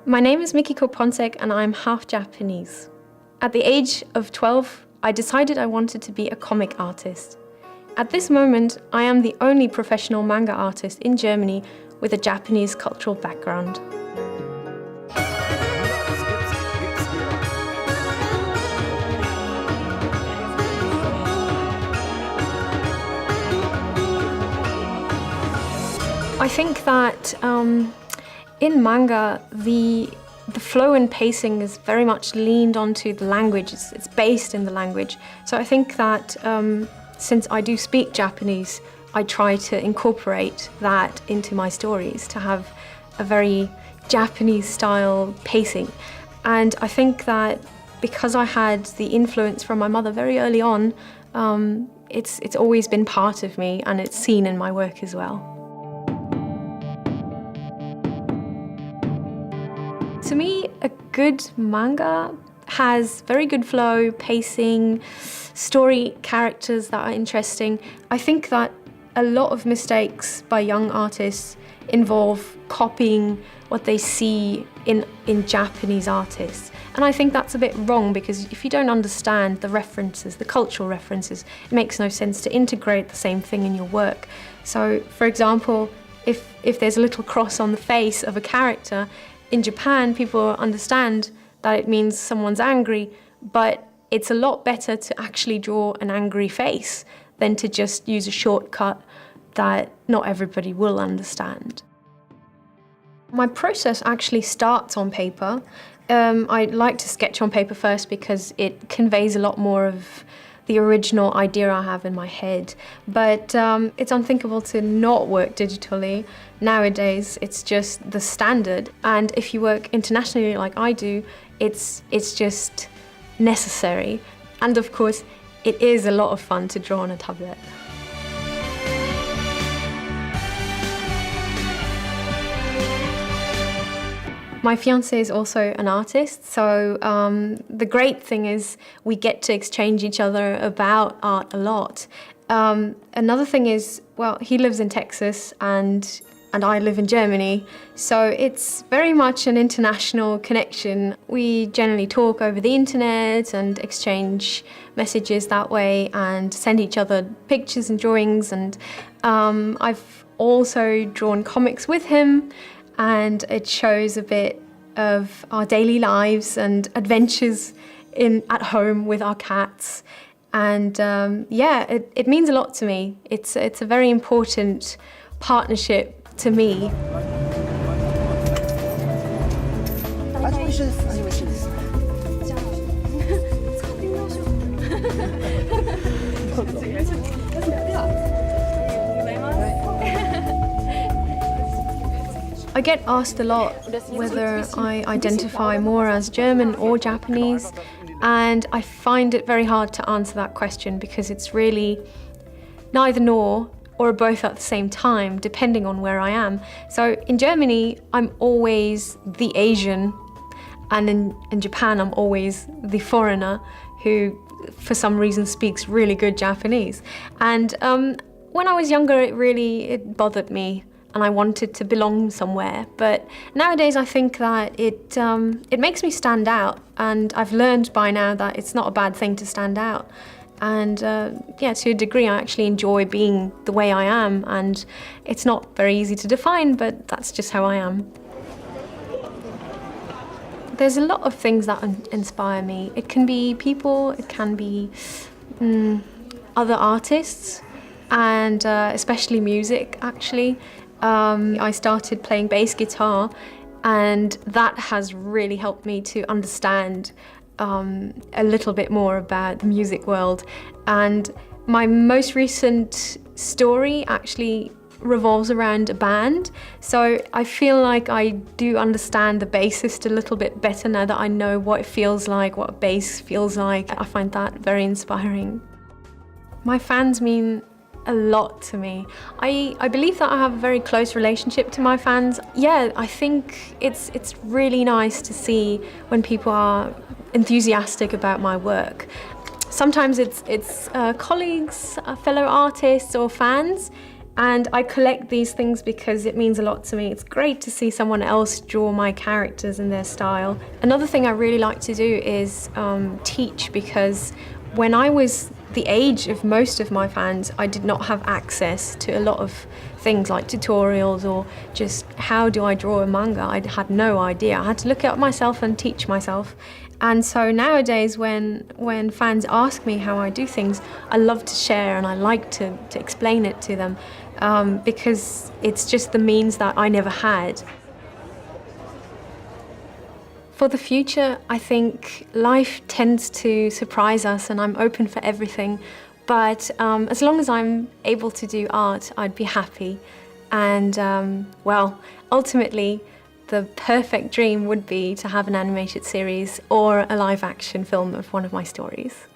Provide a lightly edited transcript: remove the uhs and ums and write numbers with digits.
My name is Mikiko Ponczeck and I'm half Japanese. At the age of 12, I decided I wanted to be a comic artist. At this moment, I am the only professional manga artist in Germany with a Japanese cultural background. I think that in manga, the flow and pacing is very much leaned onto the language. It's based in the language. So I think that since I do speak Japanese, I try to incorporate that into my stories to have a very Japanese style pacing. And I think that because I had the influence from my mother very early on, it's always been part of me and it's seen in my work as well. To me, a good manga has very good flow, pacing, story characters that are interesting. I think that a lot of mistakes by young artists involve copying what they see in Japanese artists. And I think that's a bit wrong because if you don't understand the references, the cultural references, it makes no sense to integrate the same thing in your work. So, for example, if there's a little cross on the face of a character, in Japan, people understand that it means someone's angry, but it's a lot better to actually draw an angry face than to just use a shortcut that not everybody will understand. My process actually starts on paper. I like to sketch on paper first because it conveys a lot more of the original idea I have in my head. But it's unthinkable to not work digitally. Nowadays, it's just the standard. And if you work internationally like I do, it's just necessary. And of course, it is a lot of fun to draw on a tablet. My fiancé is also an artist, so the great thing is we get to exchange each other about art a lot. Another thing is, well, he lives in Texas and I live in Germany, so it's very much an international connection. We generally talk over the internet and exchange messages that way and send each other pictures and drawings, and I've also drawn comics with him, and it shows a bit of our daily lives and adventures at home with our cats. And yeah, it means a lot to me. It's a very important partnership to me. I get asked a lot whether I identify more as German or Japanese, and I find it very hard to answer that question because it's really neither nor or both at the same time, depending on where I am. So in Germany, I'm always the Asian, and in Japan, I'm always the foreigner who, for some reason, speaks really good Japanese. And when I was younger, it bothered me, and I wanted to belong somewhere. But nowadays I think that it makes me stand out, and I've learned by now that it's not a bad thing to stand out. And yeah, to a degree I actually enjoy being the way I am, and it's not very easy to define, but that's just how I am. There's a lot of things that inspire me. It can be people, it can be other artists, and especially music, actually. I started playing bass guitar, and that has really helped me to understand a little bit more about the music world. And my most recent story actually revolves around a band, so I feel like I do understand the bassist a little bit better now that I know what it feels like, what a bass feels like. I find that very inspiring. My fans mean a lot to me. I believe that I have a very close relationship to my fans. Yeah, I think it's really nice to see when people are enthusiastic about my work. Sometimes it's colleagues, fellow artists or fans, And I collect these things because it means a lot to me. It's great to see someone else draw my characters in their style. Another thing I really like to do is teach, because when I was the age of most of my fans, I did not have access to a lot of things like tutorials or just how do I draw a manga. I had no idea. I had to look it up myself and teach myself. And so nowadays when fans ask me how I do things, I love to share and I like to explain it to them because it's just the means that I never had. For the future, I think life tends to surprise us and I'm open for everything. But as long as I'm able to do art, I'd be happy. And well, ultimately, the perfect dream would be to have an animated series or a live action film of one of my stories.